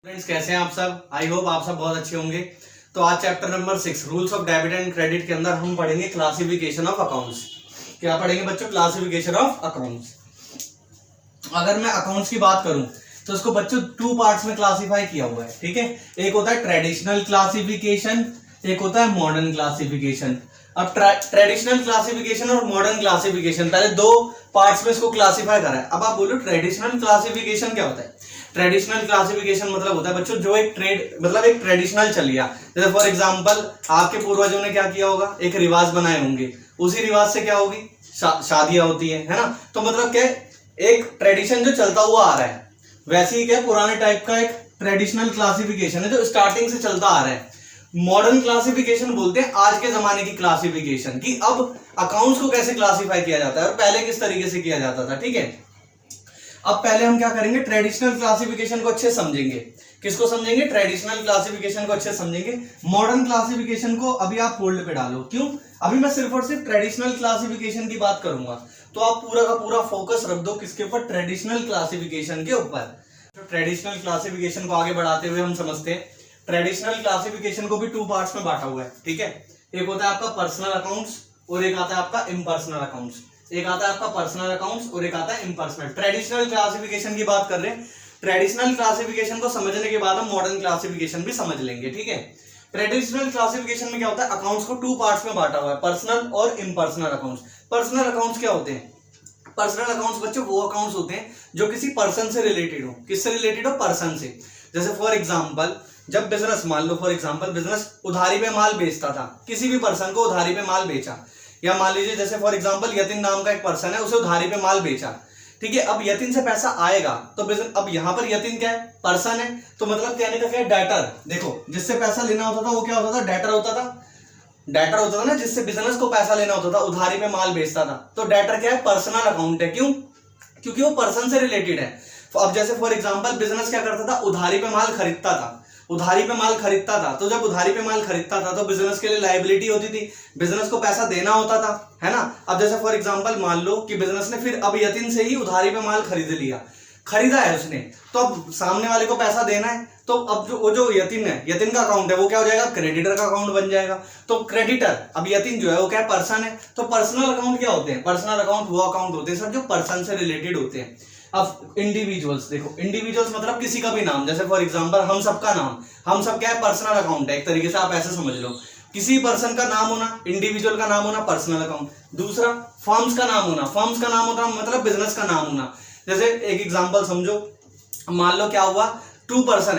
Friends, कैसे हैं आप सब। आई होप आप सब बहुत अच्छे होंगे। तो आज chapter number 6 rules of debit and credit के अंदर हम पढ़ेंगे क्लासिफिकेशन ऑफ अकाउंट्स। क्या पढ़ेंगे बच्चों? Classification of accounts. अगर मैं अकाउंट्स की बात करूं तो इसको बच्चों 2 पार्ट्स में क्लासिफाई किया हुआ है। ठीक है, एक होता है ट्रेडिशनल क्लासिफिकेशन, एक होता है मॉडर्न क्लासिफिकेशन। अब ट्रेडिशनल क्लासिफिकेशन और मॉडर्न क्लासिफिकेशन, पहले 2 पार्ट्स में इसको क्लासिफाई करा है। अब आप बोलो ट्रेडिशनल क्लासिफिकेशन क्या होता है? ट्रेडिशनल क्लासिफिकेशन मतलब होता है बच्चों जो एक ट्रेडिशनल चल गया। जैसे फॉर एग्जांपल आपके पूर्वजों ने क्या किया होगा, एक रिवाज बनाए होंगे, उसी रिवाज से क्या होगी, शादियां होती है ना। तो मतलब क्या, एक ट्रेडिशन जो चलता हुआ आ रहा है, वैसे ही क्या पुराने टाइप का एक ट्रेडिशनल क्लासिफिकेशन है जो स्टार्टिंग से चलता आ रहा है। मॉडर्न क्लासिफिकेशन बोलते हैं आज के जमाने की क्लासिफिकेशन, कि अब अकाउंट्स को कैसे क्लासिफाई किया जाता है और पहले किस तरीके से किया जाता था। ठीक है, अब पहले हम क्या करेंगे, ट्रेडिशनल क्लासिफिकेशन को अच्छे समझेंगे। किसको समझेंगे? ट्रेडिशनल क्लासिफिकेशन को अच्छे समझेंगे। मॉडर्न क्लासिफिकेशन को अभी आप होल्ड पे डालो। क्यों? अभी मैं सिर्फ और सिर्फ ट्रेडिशनल क्लासिफिकेशन की बात करूंगा, तो आप पूरा का पूरा फोकस रख दो किसके ऊपर? ट्रेडिशनल क्लासिफिकेशन के ऊपर। तो ट्रेडिशनल क्लासिफिकेशन को आगे बढ़ाते हुए हम समझते हैं, ट्रेडिशनल क्लासिफिकेशन को भी 2 पार्ट्स में बांटा हुआ है। ठीक है, एक होता है आपका पर्सनल अकाउंट्स और एक आता है आपका इम्पर्सनल अकाउंट्स। एक आता है आपका पर्सनल अकाउंट्स और एक आता है इम्पर्सनल। ट्रेडिशनल क्लासिफिकेशन की बात कर रहे हैं। ट्रेडिशनल क्लासिफिकेशन को समझने के बाद हम मॉडर्न क्लासिफिकेशन भी समझ लेंगे। ठीक है, ट्रेडिशनल क्लासिफिकेशन में क्या होता है, अकाउंट्स को 2 पार्ट्स में बांटा हुआ है, पर्सनल और इम्पर्सनल अकाउंट्स। पर्सनल अकाउंट्स क्या होते हैं? पर्सनल अकाउंट्स बच्चों वो अकाउंट्स होते हैं जो किसी पर्सन से रिलेटेड हो। किससे रिलेटेड हो? पर्सन से। जैसे फॉर एग्जांपल जब बिजनेस, मान लो फॉर एग्जांपल बिजनेस उधारी पे माल बेचता था, किसी भी पर्सन को उधारी पे माल बेचा, या मान लीजिए जैसे फॉर एग्जांपल यतिन नाम का एक पर्सन है, उसे उधारी पे माल बेचा। ठीक है, अब यतिन से पैसा आएगा तो बिजनेस, अब यहां पर यतिन क्या है? पर्सन है। तो मतलब कहने का क्या है, डेटर। देखो, जिससे पैसा लेना होता था वो क्या होता था? डेटर होता था। डेटर होता था ना, जिससे बिजनेस को पैसा लेना होता था, उधारी पे माल बेचता था। तो डेटर क्या है? पर्सनल अकाउंट है। क्यों? क्योंकि वो पर्सन से रिलेटेड है। अब जैसे फॉर एग्जांपल बिजनेस क्या करता था? उधारी पे माल खरीदता था। उधारी पे माल खरीदता था, तो जब उधारी पे माल खरीदता था तो बिजनेस के लिए लायबिलिटी होती थी, बिजनेस को पैसा देना होता था, है ना। अब जैसे फॉर एग्जांपल मान लो कि बिजनेस ने फिर अब यतिन से ही उधारी पे माल खरीद लिया, खरीदा है उसने, तो अब सामने वाले को पैसा देना है। तो अब जो यतिन है, यतिन का अकाउंट है, वो क्या हो जाएगा? क्रेडिटर का अकाउंट बन जाएगा। तो क्रेडिटर, अब यतिन जो है वो क्या है? पर्सन है। तो पर्सनल अकाउंट क्या होते हैं? पर्सनल अकाउंट वो अकाउंट होते हैं सर जो पर्सन से रिलेटेड होते हैं। अब इंडिविजुअल्स, देखो इंडिविजुअल्स मतलब किसी का भी नाम, जैसे फॉर एग्जांपल हम सबका नाम, हम सब क्या है? पर्सनल अकाउंट है। एक तरीके से आप ऐसे समझ लो, किसी पर्सन का नाम होना, इंडिविजुअल का नाम होना, पर्सनल अकाउंट। दूसरा फर्म्स का नाम होना, फर्म्स का नाम होना मतलब बिजनेस का नाम होना। जैसे एक एग्जांपल समझो, मान लो क्या हुआ, 2 पर्सन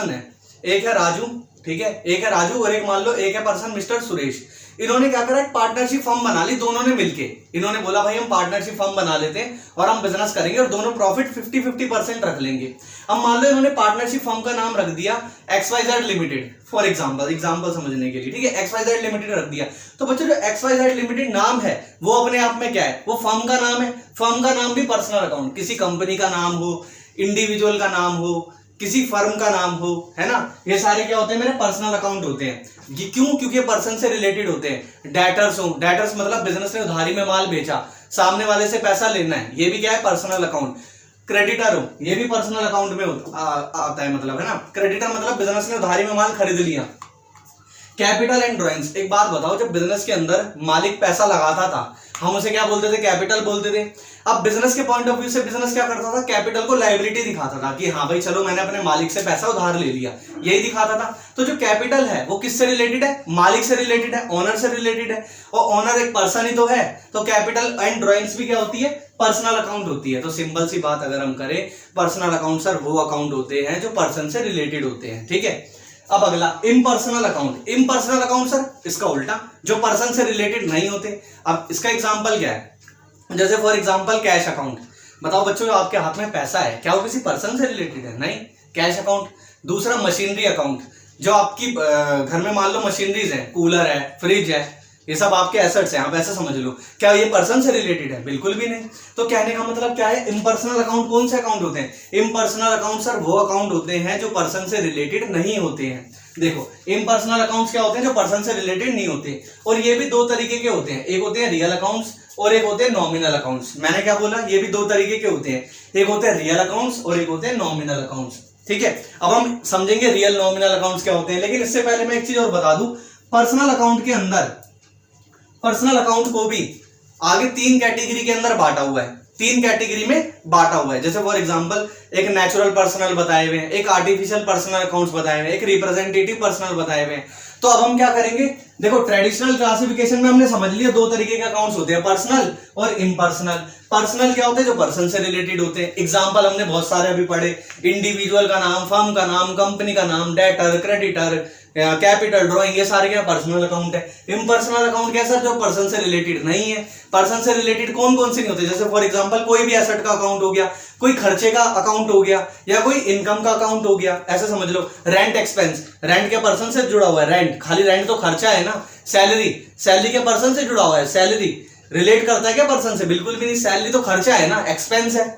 है, एक है राजू, ठीक है, एक है राजू और एक मान लो एक है पर्सन मिस्टर सुरेश। इन्होंने क्या करा? एक पार्टनरशिप फर्म बना ली दोनों ने मिलके। इन्होंने बोला भाई हम पार्टनरशिप फर्म बना लेते हैं और हम बिजनेस करेंगे और दोनों प्रॉफिट 50-50% रख लेंगे। अब मान लो इन्होंने पार्टनरशिप फर्म का नाम रख दिया XYZ लिमिटेड, फॉर एग्जांपल समझने के लिए। ठीक है, XYZ लिमिटेड रख दिया। तो बच्चों जो XYZ लिमिटेड नाम है वो अपने आप में क्या है? वो फर्म का नाम है। फर्म का नाम भी पर्सनल अकाउंट, किसी कंपनी का नाम हो, इंडिविजुअल का नाम हो, किसी फर्म का नाम हो, है ना, ये सारे क्या होते हैं? मेरे पर्सनल अकाउंट होते हैं। क्यों? क्योंकि पर्सन से रिलेटेड होते हैं। डेटर्स हो, डेटर्स मतलब बिजनेस ने उधारी में माल बेचा, सामने वाले से पैसा लेना है, ये भी क्या है? Personal account. क्रेडिटर हो, ये भी पर्सनल अकाउंट में आता है, मतलब, है ना। क्रेडिटर मतलब बिजनेस ने उधारी में माल खरीद लिया। कैपिटल एंड ड्रॉइंग्स, एक बात बताओ, जब बिजनेस के अंदर मालिक पैसा लगाता था हम उसे क्या बोलते थे? कैपिटल बोलते थे। अब बिजनेस के पॉइंट ऑफ व्यू से बिजनेस क्या करता था? कैपिटल को लायबिलिटी दिखाता था कि हाँ भाई चलो मैंने अपने मालिक से पैसा उधार ले लिया, यही दिखाता था। तो जो कैपिटल है वो किससे रिलेटेड है? मालिक से रिलेटेड है, ओनर से रिलेटेड है, और ओनर एक पर्सन ही तो है। तो कैपिटल एंड ड्रॉइंग्स भी क्या होती है? पर्सनल अकाउंट होती है। तो सिंपल सी बात अगर हम करें, पर्सनल अकाउंट सर वो अकाउंट होते हैं जो पर्सन से रिलेटेड होते हैं। ठीक है, अब अगला impersonal account. Impersonal account sir इसका उल्टा, जो पर्सन से रिलेटेड नहीं होते। अब इसका एग्जांपल क्या है? जैसे फॉर एग्जांपल कैश अकाउंट। बताओ बच्चों, आपके हाथ में पैसा है, क्या वो किसी पर्सन से रिलेटेड है? नहीं, कैश अकाउंट। दूसरा मशीनरी अकाउंट, जो आपकी घर में मान लो मशीनरीज है, कूलर है, फ्रिज है, ये सब आपके एसेट्स हैं, आप ऐसे समझ लो। क्या ये पर्सन से रिलेटेड है? बिल्कुल भी नहीं। तो कहने का मतलब क्या है? इम्पर्सनल अकाउंट कौन से अकाउंट होते हैं? इम्पर्सनल अकाउंट सर वो अकाउंट होते हैं जो पर्सन से रिलेटेड नहीं होते हैं। देखो इम्पर्सनल अकाउंट्स क्या होते हैं? जो पर्सन से रिलेटेड नहीं होते। और ये भी 2 तरीके के होते हैं, एक होते हैं रियल अकाउंट्स और एक होते हैं नॉमिनल अकाउंट्स। मैंने क्या बोला? ये भी 2 तरीके के होते हैं, एक होते हैं रियल अकाउंट्स और एक होते हैं नॉमिनल अकाउंट्स। ठीक है, अब हम समझेंगे रियल नॉमिनल अकाउंट्स क्या होते हैं, लेकिन इससे पहले मैं एक चीज और बता दूं, पर्सनल अकाउंट के अंदर पर्सनल अकाउंट को भी आगे 3 कैटेगरी के अंदर बांटा हुआ है, 3 कैटेगरी में बांटा हुआ है। जैसे फॉर एग्जांपल एक नेचुरल पर्सनल बताए हुए हैं, एक आर्टिफिशियल पर्सनल अकाउंट्स बताए हुए हैं, एक रिप्रेजेंटेटिव पर्सनल बताए हुए हैं। तो अब हम क्या करेंगे, देखो ट्रेडिशनल क्लासिफिकेशन में हमने समझ लिया 2 तरीके के अकाउंट्स होते हैं, पर्सनल और इम्पर्सनल। पर्सनल क्या होते हैं, जो पर्सन से रिलेटेड होते हैं। एग्जांपल हमने बहुत सारे अभी पढ़े, इंडिविजुअल का नाम, फर्म का नाम, कंपनी का नाम, डेटर, क्रेडिटर, कैपिटल, ड्राइंग, ये सारे क्या पर्सनल अकाउंट है। इम्पर्सनल अकाउंट क्या सर, जो पर्सन से रिलेटेड नहीं है। पर्सन से रिलेटेड कौन कौन से नहीं होते, जैसे फॉर एग्जांपल कोई भी एसेट का अकाउंट हो गया, कोई खर्चे का अकाउंट हो गया, या कोई इनकम का अकाउंट हो गया। ऐसे समझ लो, रेंट एक्सपेंस, रेंट के पर्सन से जुड़ा हुआ है, रेंट खाली रेंट तो खर्चा है ना। सैलरी, सैलरी के पर्सन से जुड़ा हुआ है, सैलरी रिलेट करता है क्या पर्सन से, बिल्कुल भी नहीं, सैलरी तो खर्चा है ना, एक्सपेंस है।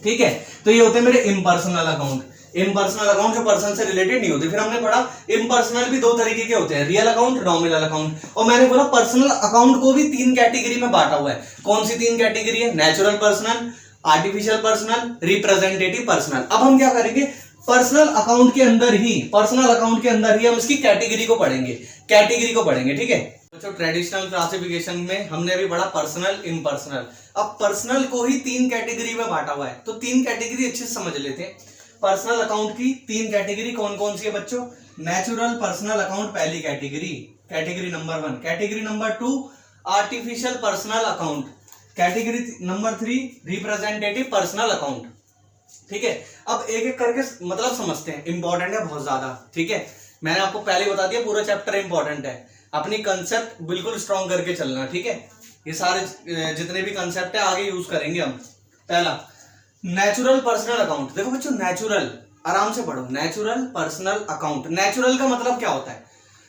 ठीक है, तो ये होते हैं मेरे इम्पर्सनल अकाउंट। इम्पर्सनल अकाउंट जो पर्सन से रिलेटेड नहीं होते। फिर हमने पढ़ा इम्पर्सनल भी 2 तरीके के होते हैं, रियल अकाउंट, नॉमिनल अकाउंट। और मैंने बोला पर्सनल अकाउंट को भी 3 कैटेगरी में बांटा हुआ है। कौन सी 3 कैटेगरी है, natural personal, artificial personal, representative personal. अब हम क्या करेंगे, पर्सनल अकाउंट के अंदर ही हम इसकी कैटेगरी को पढ़ेंगे, ठीक है। तो ट्रेडिशनल क्लासिफिकेशन में हमने अभी पढ़ा पर्सनल, इम्पर्सनल। अब पर्सनल को ही 3 कैटेगरी में बांटा हुआ है, तो 3 कैटेगरी अच्छे से समझ लेते हैं। पर्सनल अकाउंट की 3 कैटेगरी कौन कौन सी है बच्चों, नेचुरल पर्सनल अकाउंट पहली category, category number 1। Category number 2 artificial personal account, category number 3 representative personal account. ठीक है, अब एक एक करके मतलब समझते हैं, इंपॉर्टेंट है बहुत ज्यादा। ठीक है, मैंने आपको पहले बता दिया पूरा चैप्टर इंपॉर्टेंट है, अपनी कंसेप्ट बिल्कुल स्ट्रॉन्ग करके चलना। ठीक है, ये सारे जितने भी कंसेप्ट है आगे यूज करेंगे हम। पहला नेचुरल पर्सनल अकाउंट, देखो बच्चों नेचुरल, आराम से पढ़ो, नेचुरल पर्सनल अकाउंट। नेचुरल का मतलब क्या होता है,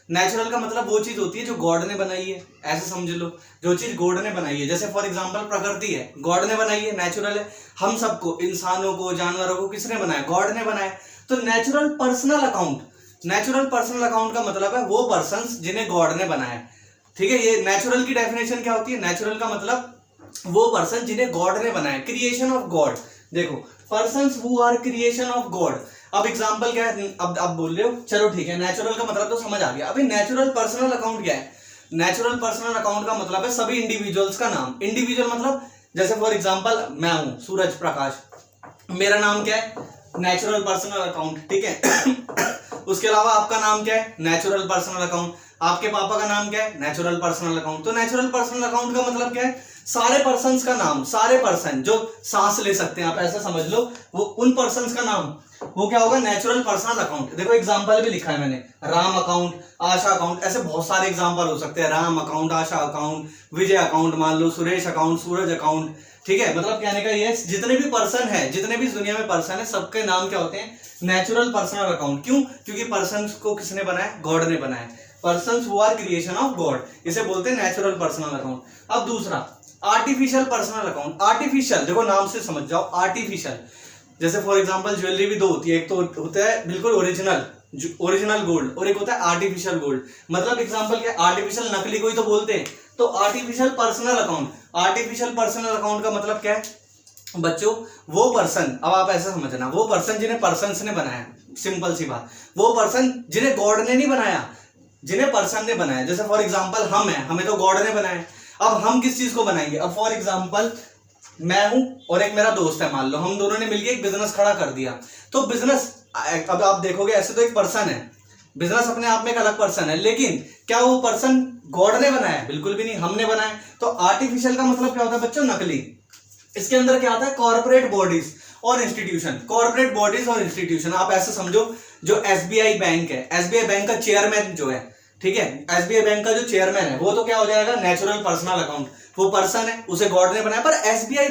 नेचुरल का मतलब वो चीज होती है जो गॉड ने बनाई है, ऐसे समझ लो, जो चीज गॉड ने बनाई है। जैसे फॉर एग्जांपल प्रकृति है, गॉड ने बनाई है, नेचुरल है। हम सबको, इंसानों को, जानवरों को किसने बनाया, गॉड ने बनाया। तो natural personal account, natural personal account का मतलब है वो पर्सन्स जिन्हें गॉड ने बनाया। ठीक है, ये नेचुरल की डेफिनेशन क्या होती है, नेचुरल का मतलब वो पर्सन जिन्हें गॉड ने बनाया, क्रिएशन ऑफ गॉड। देखो persons who are creation of God. अब एग्जांपल क्या है, अब बोल रहे हो, चलो ठीक है, नेचुरल का मतलब तो समझ आ गया। अभी नेचुरल पर्सनल अकाउंट क्या है, नेचुरल पर्सनल अकाउंट का मतलब है सभी इंडिविजुअल्स का नाम। इंडिविजुअल मतलब जैसे फॉर एग्जांपल मैं हूं सूरज प्रकाश, मेरा नाम क्या है, नेचुरल पर्सनल अकाउंट। ठीक है उसके अलावा आपका नाम क्या है, नेचुरल पर्सनल अकाउंट। आपके पापा का नाम क्या है, नेचुरल पर्सनल अकाउंट। तो नेचुरल पर्सनल अकाउंट का मतलब क्या है, सारे पर्सन्स का नाम, सारे पर्सन जो सांस ले सकते हैं, आप ऐसा समझ लो, वो उन पर्सन्स का नाम, वो क्या होगा, नेचुरल पर्सनल अकाउंट। देखो एग्जांपल भी लिखा है मैंने, राम अकाउंट, आशा अकाउंट, ऐसे बहुत सारे एग्जांपल हो सकते हैं, राम अकाउंट, आशा अकाउंट, विजय अकाउंट, मान लो सुरेश अकाउंट, सूरज अकाउंट। ठीक है, मतलब कहने का ये, जितने भी पर्सन है, जितने भी दुनिया में पर्सन है, सबके नाम क्या होते हैं, नेचुरल पर्सनल अकाउंट। क्यों, क्योंकि पर्सन को किसने बनाया, गॉड ने बनाया। Persons who are creation of God, इसे बोलते हैं नेचुरल पर्सनल अकाउंट। अब दूसरा आर्टिफिशियल पर्सनल अकाउंट। आर्टिफिशियल, देखो नाम से समझ जाओ, आर्टिफिशियल, जैसे फॉर एग्जांपल ज्वेलरी भी 2 होती है, एक तो होता है बिल्कुल ओरिजिनल गोल्ड, और एक होता है आर्टिफिशियल गोल्ड। मतलब एग्जांपल क्या, आर्टिफिशियल नकली को ही तो बोलते हैं। तो artificial personal account, artificial personal account का मतलब क्या है बच्चों, वो पर्सन, अब आप ऐसा समझना, वो पर्सन जिन्हें पर्सन्स ने बनाया, सिंपल सी बात, वो पर्सन जिन्हें गॉड ने नहीं बनाया, जिन्हें पर्सन ने बनाया। जैसे फॉर एग्जांपल हम हैं, हमें तो गॉड ने बनाया। अब हम किस चीज को बनाएंगे, अब फॉर एग्जांपल मैं हूं और एक मेरा दोस्त है, मान लो हम दोनों ने मिलकर एक बिजनेस खड़ा कर दिया। तो बिजनेस, अब आप देखोगे ऐसे तो एक पर्सन है, बिजनेस अपने आप में एक अलग पर्सन है, लेकिन क्या वो पर्सन गॉड ने बनाया, बिल्कुल भी नहीं, हमने बनाया। तो आर्टिफिशियल का मतलब क्या होता है बच्चों, नकली। इसके अंदर क्या आता है, कॉर्पोरेट बॉडीज और इंस्टीट्यूशन। कॉर्पोरेट बॉडीज और इंस्टीट्यूशन, आप ऐसे समझो, जो एसबीआई बैंक है, एसबीआई बैंक का चेयरमैन जो है, ठीक है, एसबीआई बैंक का जो चेयरमैन है, वो तो क्या हो जाएगा, नेचुरल पर्सनल अकाउंट। वो पर्सन है, उसे गॉड ने बनाया। पर एसबीआई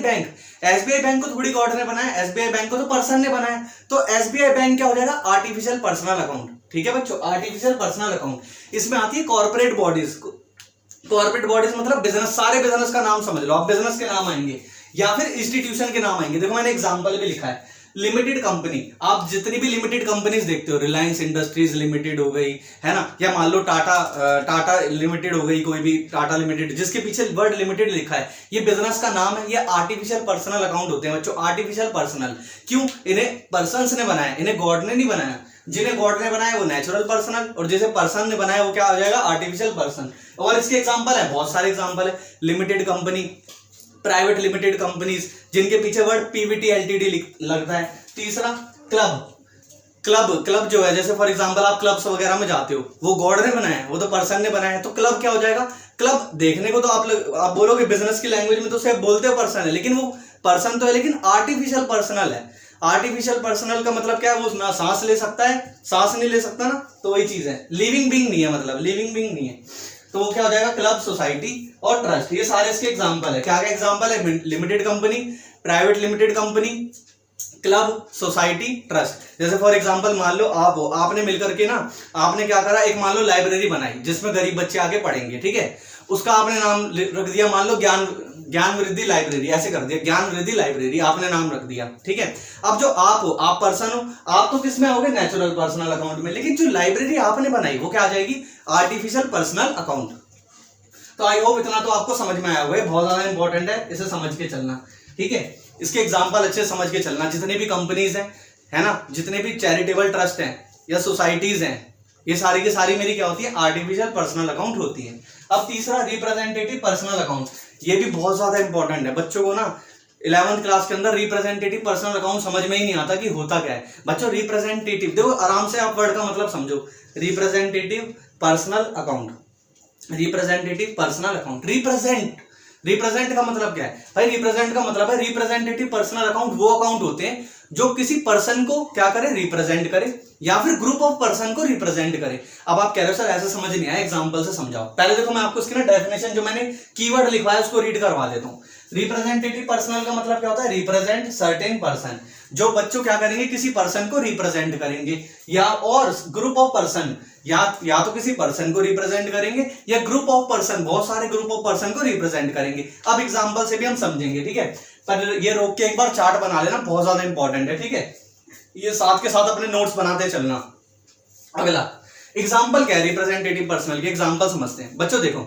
बैंक को थोड़ी गॉड ने बनाया, एसबीआई बैंक को तो पर्सन ने बनाया। तो एसबीआई बैंक क्या हो जाएगा, आर्टिफिशियल पर्सनल अकाउंट। ठीक है बच्चों, आर्टिफिशियल पर्सनल अकाउंट। इसमें आती है कॉर्पोरेट बॉडीज। कॉर्पोरेट बॉडीज मतलब बिजनेस, सारे बिजनेस का नाम समझ लो आप, बिजनेस के नाम आएंगे या फिर इंस्टीट्यूशन के नाम आएंगे। देखो मैंने एग्जांपल भी लिखा है, लिमिटेड कंपनी, आप जितनी भी लिमिटेड कंपनीज देखते हो, रिलायंस इंडस्ट्रीज लिमिटेड हो गई है ना, या मान लो टाटा लिमिटेड हो गई, कोई भी टाटा लिमिटेड, जिसके पीछे वर्ड लिमिटेड लिखा है, ये बिजनेस का नाम है। ये आर्टिफिशियल पर्सनल अकाउंट होते हैं बच्चों, आर्टिफिशियल पर्सनल। क्यों? इन्हें पर्सन्स ने बनाया, इन्हें गॉड ने नहीं बनाया। जिन्हें गॉड ने बनाया वो नेचुरल पर्सनल, और जिसे पर्सन ने बनाया वो क्या हो जाएगा? Artificial person. और इसके एग्जांपल है, बहुत सारे एग्जांपल है। Limited company, private limited companies जिनके पीछे वर्ड पीवीटी एलटीडी लगता है। तीसरा क्लब जो है, जैसे फॉर एग्जांपल आप क्लब्स वगैरह में जाते हो, वो गॉड ने बनाया है, वो तो पर्सन ने बनाया है। तो क्लब क्या हो जाएगा? क्लब देखने को तो आप बोलोगे बिजनेस की लैंग्वेज में तो सिर्फ बोलते हो पर्सन है, लेकिन वो पर्सन तो है, लेकिन आर्टिफिशियल पर्सनल है। आर्टिफिशियल पर्सनल का मतलब क्या है? वो ना सांस ले सकता है, सांस नहीं ले सकता ना, तो वही चीज है। लिविंग बीइंग नहीं है, मतलब लिविंग बीइंग नहीं है। तो वो क्या हो जाएगा? क्लब, सोसाइटी और ट्रस्ट। ये सारे इसके एग्जांपल है। क्या क्या एग्जांपल है? Limited company, private limited company, club, society, trust. जैसे फॉर एग्जांपल मान लो आप हो, आपने मिलकर के ना, आपने क्या करा, एक मान लो लाइब्रेरी बनाई जिसमें गरीब बच्चे आके पढ़ेंगे, ठीक है। उसका आपने नाम रख दिया, मान लो ज्ञान वृद्धि लाइब्रेरी, ऐसे कर दिया, ज्ञान वृद्धि लाइब्रेरी आपने नाम रख दिया, ठीक है। अब जो आप हो, आप पर्सन हो, आप तो किस में आओगे? नेचुरल पर्सनल अकाउंट में। लेकिन जो लाइब्रेरी आपने बनाई वो क्या आ जाएगी? Artificial personal account. तो आई होप इतना तो आपको समझ में आया होगा, बहुत ज्यादा इंपॉर्टेंट है, इसे समझ के चलना, ठीक है। इसके एग्जाम्पल अच्छे समझ के चलना। जितने भी कंपनीज हैं, है ना, जितने भी चैरिटेबल ट्रस्ट हैं या सोसाइटीज हैं, ये सारी की सारी मेरी क्या होती है? आर्टिफिशियल पर्सनल अकाउंट होती है। अब तीसरा रिप्रेजेंटेटिव पर्सनल अकाउंट, ये भी बहुत ज्यादा इंपॉर्टेंट है। बच्चों को ना 11th क्लास के अंदर रिप्रेजेंटेटिव पर्सनल अकाउंट समझ में ही नहीं आता कि होता क्या है। बच्चों रिप्रेजेंटेटिव, देखो आराम से आप वर्ड का मतलब समझो। Representative personal account, representative personal account. Represent का मतलब क्या है भाई? रिप्रेजेंट का मतलब है रिप्रेजेंटेटिव पर्सनल अकाउंट वो अकाउंट होते हैं जो किसी पर्सन को क्या करे? रिप्रेजेंट करे, या फिर ग्रुप ऑफ पर्सन को रिप्रेजेंट करे। अब आप कह रहे हो सर ऐसे समझ नहीं आया, एग्जांपल से समझाओ। पहले देखो मैं आपको इसकी ना डेफिनेशन जो मैंने कीवर्ड लिखवाया है उसको रीड करवा देता हूँ। रिप्रेजेंटेटिव पर्सनल का मतलब क्या होता है? रिप्रेजेंट सर्टेन पर्सन, जो बच्चों क्या करेंगे? किसी पर्सन को रिप्रेजेंट करेंगे, या और ग्रुप ऑफ पर्सन, या तो किसी पर्सन को रिप्रेजेंट करेंगे या ग्रुप ऑफ पर्सन, बहुत सारे ग्रुप ऑफ पर्सन को रिप्रेजेंट करेंगे। अब एग्जांपल से भी हम समझेंगे, ठीक है। पर ये रोक के एक बार चार्ट बना लेना, बहुत ज्यादा इंपॉर्टेंट है, ठीक है। ये साथ के साथ अपने नोट्स बनाते चलना। अगला एग्जांपल क्या है रिप्रेजेंटेटिव पर्सनल के? एग्जांपल समझते हैं बच्चों। देखो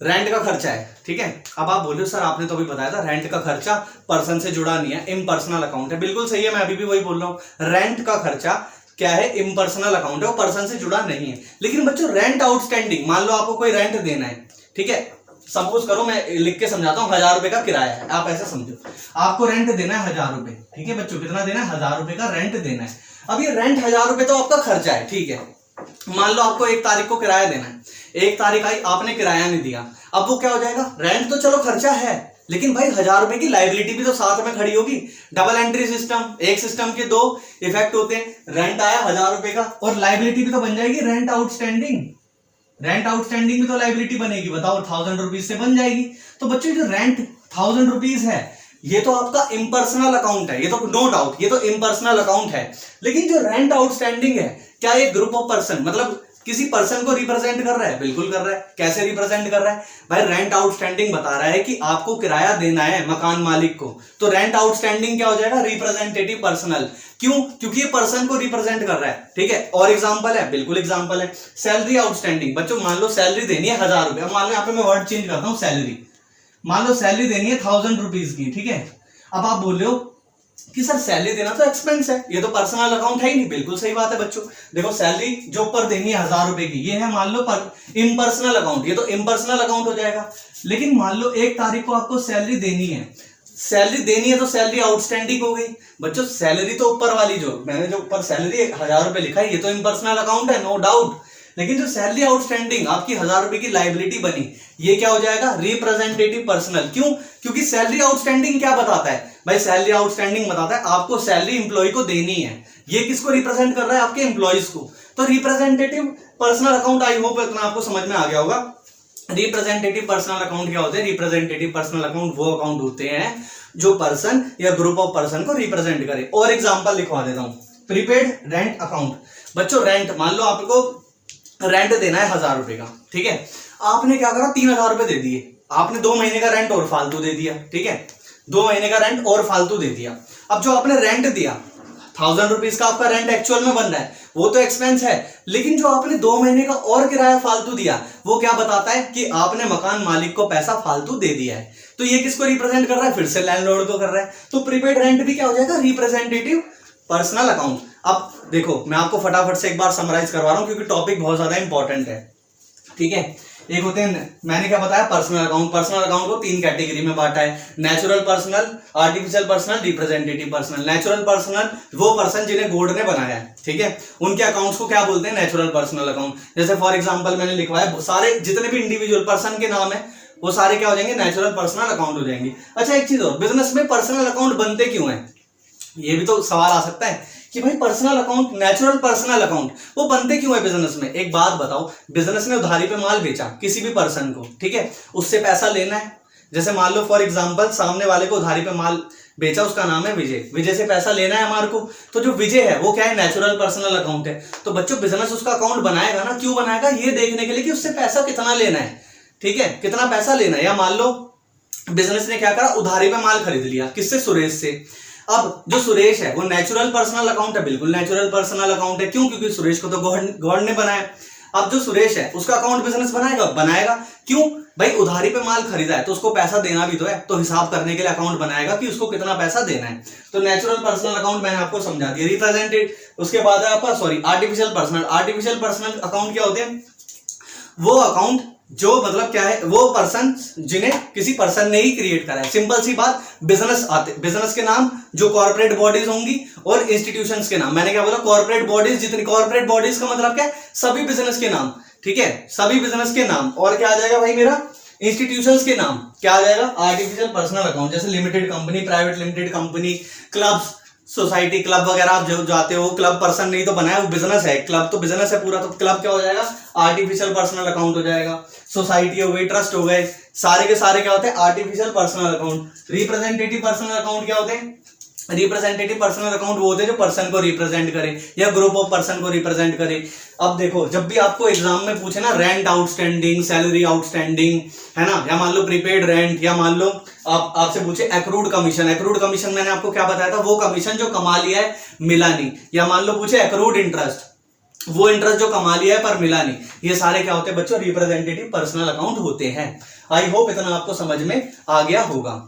रेंट का खर्चा है, ठीक है। अब आप बोलो सर आपने तो अभी बताया था रेंट का खर्चा पर्सन से जुड़ा नहीं है, इम्पर्सनल अकाउंट है। बिल्कुल सही है, मैं अभी भी वही बोल रहा हूँ। रेंट का खर्चा क्या है? इम्पर्सनल अकाउंट है, वो पर्सन से जुड़ा नहीं है। लेकिन बच्चों रेंट आउटस्टैंडिंग, मान लो आपको कोई रेंट देना है, ठीक है। सपोज करो, मैं लिख के समझाता हूँ, 1000 रुपए का किराया है, आप ऐसा समझो। आपको रेंट देना है 1000 रुपए, ठीक है बच्चों। कितना देना है? 1000 रुपए का रेंट देना है। अब ये रेंट 1000 रुपए तो आपका खर्चा है, ठीक है। मान लो आपको 1 तारीख को किराया देना है, 1 तारीख आई, आपने किराया नहीं दिया। अब वो क्या हो जाएगा? रेंट तो चलो खर्चा है, लेकिन भाई 1000 रुपए की लाइबिलिटी भी तो साथ में खड़ी होगी। डबल एंट्री सिस्टम, एक सिस्टम के 2 इफेक्ट होते हैं। रेंट आया 1000 रुपए का, और लाइबिलिटी भी तो बन जाएगी रेंट आउटस्टैंडिंग। रेंट आउटस्टैंडिंग में तो लाइबिलिटी बनेगी, बताओ 1000 रुपीज से बन जाएगी। तो बच्चों जो रेंट 1000 रुपीज है, ये तो आपका इम्पर्सनल अकाउंट है, ये तो नो डाउट, ये तो इम्पर्सनल अकाउंट है। लेकिन जो रेंट आउटस्टैंडिंग है, क्या ये ग्रुप ऑफ पर्सन, मतलब किसी पर्सन को रिप्रेजेंट कर रहा है? बिल्कुल कर रहा है। कैसे रिप्रेजेंट कर रहा है भाई? रेंट आउटस्टैंडिंग बता रहा है कि आपको किराया देना है मकान मालिक को, तो रेंट आउटस्टैंडिंग क्या हो जाएगा? Representative personal. क्यों? क्योंकि ये पर्सन को रिप्रेजेंट कर रहा है, ठीक है। और एग्जांपल है, बिल्कुल एग्जांपल है, सैलरी आउटस्टैंडिंग। बच्चों मान लो सैलरी देनी है 1000 रुपए, मान लो यहाँ पे मैं वर्ड चेंज करता हूँ, सैलरी। मान लो सैलरी देनी है 1000 रुपीज की, ठीक है। अब आप बोल रहे हो कि सर सैलरी देना तो एक्सपेंस है, ये तो पर्सनल अकाउंट है ही नहीं। बिल्कुल सही बात है बच्चों। देखो सैलरी जो ऊपर देनी है 1000 रुपए की, ये है मान लो इम्पर्सनल अकाउंट, ये तो इम्पर्सनल अकाउंट हो जाएगा। लेकिन मान लो 1 तारीख को आपको सैलरी देनी है, तो सैलरी आउटस्टैंडिंग हो गई। बच्चों सैलरी तो ऊपर वाली, जो मैंने जो ऊपर सैलरी 1000 रुपए लिखा है, ये तो इम्पर्सनल अकाउंट है, नो डाउट। लेकिन जो सैलरी आउटस्टैंडिंग आपकी 1000 रुपए की लाइबिलिटी बनी, ये क्या हो जाएगा? Representative personal. क्यों? क्योंकि सैलरी आउटस्टैंडिंग क्या बताता है भाई? सैलरी आउटस्टैंडिंग बताता है आपको सैलरी इंप्लॉय को देनी है। ये किसको रिप्रेजेंट कर रहा है? आपके एम्प्लॉइज को। तो representative personal account, I hope इतना आपको समझ में आ गया होगा। रिप्रेजेंटेटिव पर्सनल अकाउंट क्या होते हैं? रिप्रेजेंटेटिव पर्सनल अकाउंट वो अकाउंट होते हैं जो पर्सन या ग्रुप ऑफ पर्सन को रिप्रेजेंट करे। और एग्जांपल लिखवा देता हूं, प्रीपेड रेंट अकाउंट। बच्चों रेंट, मान लो आपको रेंट देना है 1000 रुपए का, ठीक है। आपने क्या करा? 3000 रुपए दे दिए, आपने 2 महीने का रेंट और फालतू दे दिया, ठीक है। 2 महीने का रेंट और फालतू दे दिया। अब जो आपने रेंट दिया 1000 रुपीज का आपका रेंट एक्चुअल में बन रहा है, वो तो एक्सपेंस है, लेकिन जो आपने 2 महीने का और किराया फालतू दिया वो क्या बताता है कि आपने मकान मालिक को पैसा फालतू दे दिया है। तो ये किसको रिप्रेजेंट कर रहा है, फिर से लैंडलॉर्ड को कर रहा है। तो प्रीपेड रेंट भी क्या हो जाएगा, रिप्रेजेंटेटिव पर्सनल अकाउंट। अब देखो मैं आपको फटाफट से एक बार समराइज करवा रहा हूं क्योंकि टॉपिक बहुत ज्यादा इंपॉर्टेंट है, ठीक है। एक होते हैं, मैंने क्या बताया, पर्सनल अकाउंट। पर्सनल अकाउंट को 3 कैटेगरी में बांटा है, natural personal, artificial personal, representative personal. Natural personal वो पर्सन जिन्हें गॉड ने बनाया है, ठीक है, उनके अकाउंट्स को क्या बोलते हैं, नेचुरल पर्सनल अकाउंट। जैसे फॉर एग्जांपल मैंने लिखवाया सारे जितने भी इंडिविजुअल पर्सन के नाम है वो सारे क्या हो जाएंगे, नेचुरल पर्सनल अकाउंट हो जाएंगे। अच्छा एक चीज और, बिजनेस में पर्सनल अकाउंट बनते क्यों है, ये भी तो सवाल आ सकता है कि भाई personal account, natural personal account वो बनते क्यों है बिजनेस में। एक बात बताओ, बिजनेस ने उधारी पे माल बेचा किसी भी पर्सन को, ठीक है, उससे पैसा लेना है। जैसे मान लो फॉर एग्जांपल सामने वाले को उधारी पे माल बेचा, उसका नाम है विजय, विजय से पैसा लेना है हमारे को, तो जो विजय है वो क्या है, नेचुरल पर्सनल अकाउंट है। तो बच्चों बिजनेस उसका अकाउंट बनाएगा ना, क्यों बनाएगा, ये देखने के लिए कि उससे पैसा कितना लेना है, ठीक है, कितना पैसा लेना है। या मान लो बिजनेस ने क्या करा, उधारी पे माल खरीद लिया, किससे, सुरेश से। अब जो सुरेश है वो नेचुरल पर्सनल अकाउंट है, बिल्कुल नेचुरल पर्सनल अकाउंट है, क्यों, क्योंकि सुरेश को तो गॉड ने बनाया। अब जो सुरेश है उसका अकाउंट बिजनेस बनाएगा, क्यों भाई, उधारी पे माल खरीदा है तो उसको पैसा देना भी तो है, तो हिसाब करने के लिए अकाउंट बनाएगा कि उसको कितना पैसा देना है। तो नेचुरल पर्सनल अकाउंट मैंने आपको समझा दिया। रिप्रेजेंटेड, उसके बाद है आपका artificial personal. Artificial personal account क्या होते हैं, वो अकाउंट जो मतलब क्या है, वो पर्सन जिन्हें किसी पर्सन ने ही क्रिएट करा है। सिंपल सी बात, बिजनेस आते, बिजनेस के नाम जो कॉर्पोरेट बॉडीज होंगी और इंस्टीट्यूशंस के नाम। मैंने क्या बोला, कॉर्पोरेट बॉडीज, जितनी कॉर्पोरेट बॉडीज का मतलब क्या है, सभी बिजनेस के नाम, ठीक है, सभी बिजनेस के नाम। और क्या आ जाएगा भाई मेरा, इंस्टीट्यूशंस के नाम, क्या आ जाएगा, आर्टिफिशियल पर्सनल अकाउंट। जैसे limited company, private limited company, clubs, society, club वगैरह आप जो जाते हो, क्लब पर्सन नहीं तो बनाया, वो बिजनेस है, क्लब तो बिजनेस है पूरा, तो क्लब क्या हो जाएगा, आर्टिफिशियल पर्सनल अकाउंट हो जाएगा। सोसाइटी हो गई, ट्रस्ट हो गए, सारे के सारे क्या होते हैं, artificial personal account. Representative personal account क्या होते हैं, रिप्रेजेंटेटिव पर्सनल अकाउंट वो होते हैं जो पर्सन को रिप्रेजेंट करे या ग्रुप ऑफ पर्सन को रिप्रेजेंट करे। अब देखो जब भी आपको एग्जाम में पूछे ना, रेंट आउटस्टैंडिंग, सैलरी आउटस्टैंडिंग, है ना, या मान लो प्रीपेड रेंट, या मान लो आपसे पूछे एक्रूड कमीशन। एक्रूड कमीशन मैंने आपको क्या बताया था, वो कमीशन जो कमा लिया है मिला नहीं। या मान लो पूछे एक्रूड इंटरेस्ट, वो इंटरेस्ट जो कमा लिया है पर मिला नहीं। ये सारे क्या होते हैं बच्चों, रिप्रेजेंटेटिव पर्सनल अकाउंट होते हैं। आई होप इतना आपको समझ में आ गया होगा।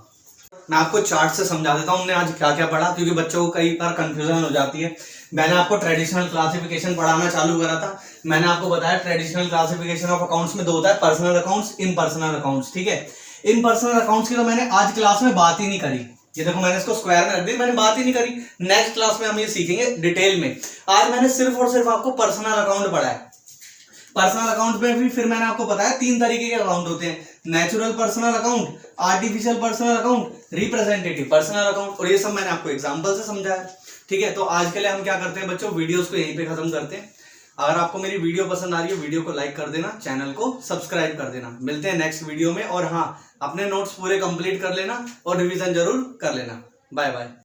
मैं आपको चार्ट से समझा देता हूं हमने आज क्या क्या पढ़ा, क्योंकि बच्चों को कई बार कंफ्यूजन हो जाती है। मैंने आपको ट्रेडिशनल क्लासिफिकेशन पढ़ाना चालू करा था। मैंने आपको बताया ट्रेडिशनल क्लासिफिकेशन ऑफ अकाउंट्स में 2 होता है, पर्सनल अकाउंट्स, इन पर्सनल अकाउंट्स, ठीक है। इन पर्सनल अकाउंट्स की तो मैंने आज क्लास में बात ही नहीं करी, ये देखो मैंने इसको स्क्वायर में रख दी, मैंने बात ही नहीं करी। नेक्स्ट क्लास में हम ये सीखेंगे डिटेल में। आज मैंने सिर्फ और सिर्फ आपको पर्सनल अकाउंट पढ़ा है। पर्सनल अकाउंट में भी फिर मैंने आपको बताया 3 तरीके के अकाउंट होते हैं, natural personal account, artificial personal account, representative personal account, और ये सब मैंने आपको एग्जांपल से समझाया, ठीक है। तो आज के लिए हम क्या करते हैं बच्चों, वीडियोस को यहीं पे खत्म करते हैं। अगर आपको मेरी वीडियो पसंद आ रही है, वीडियो को लाइक कर देना, चैनल को सब्सक्राइब कर देना। मिलते हैं नेक्स्ट वीडियो में, और हाँ, अपने नोट्स पूरे कंप्लीट कर लेना और रिवीजन जरूर कर लेना। Bye bye.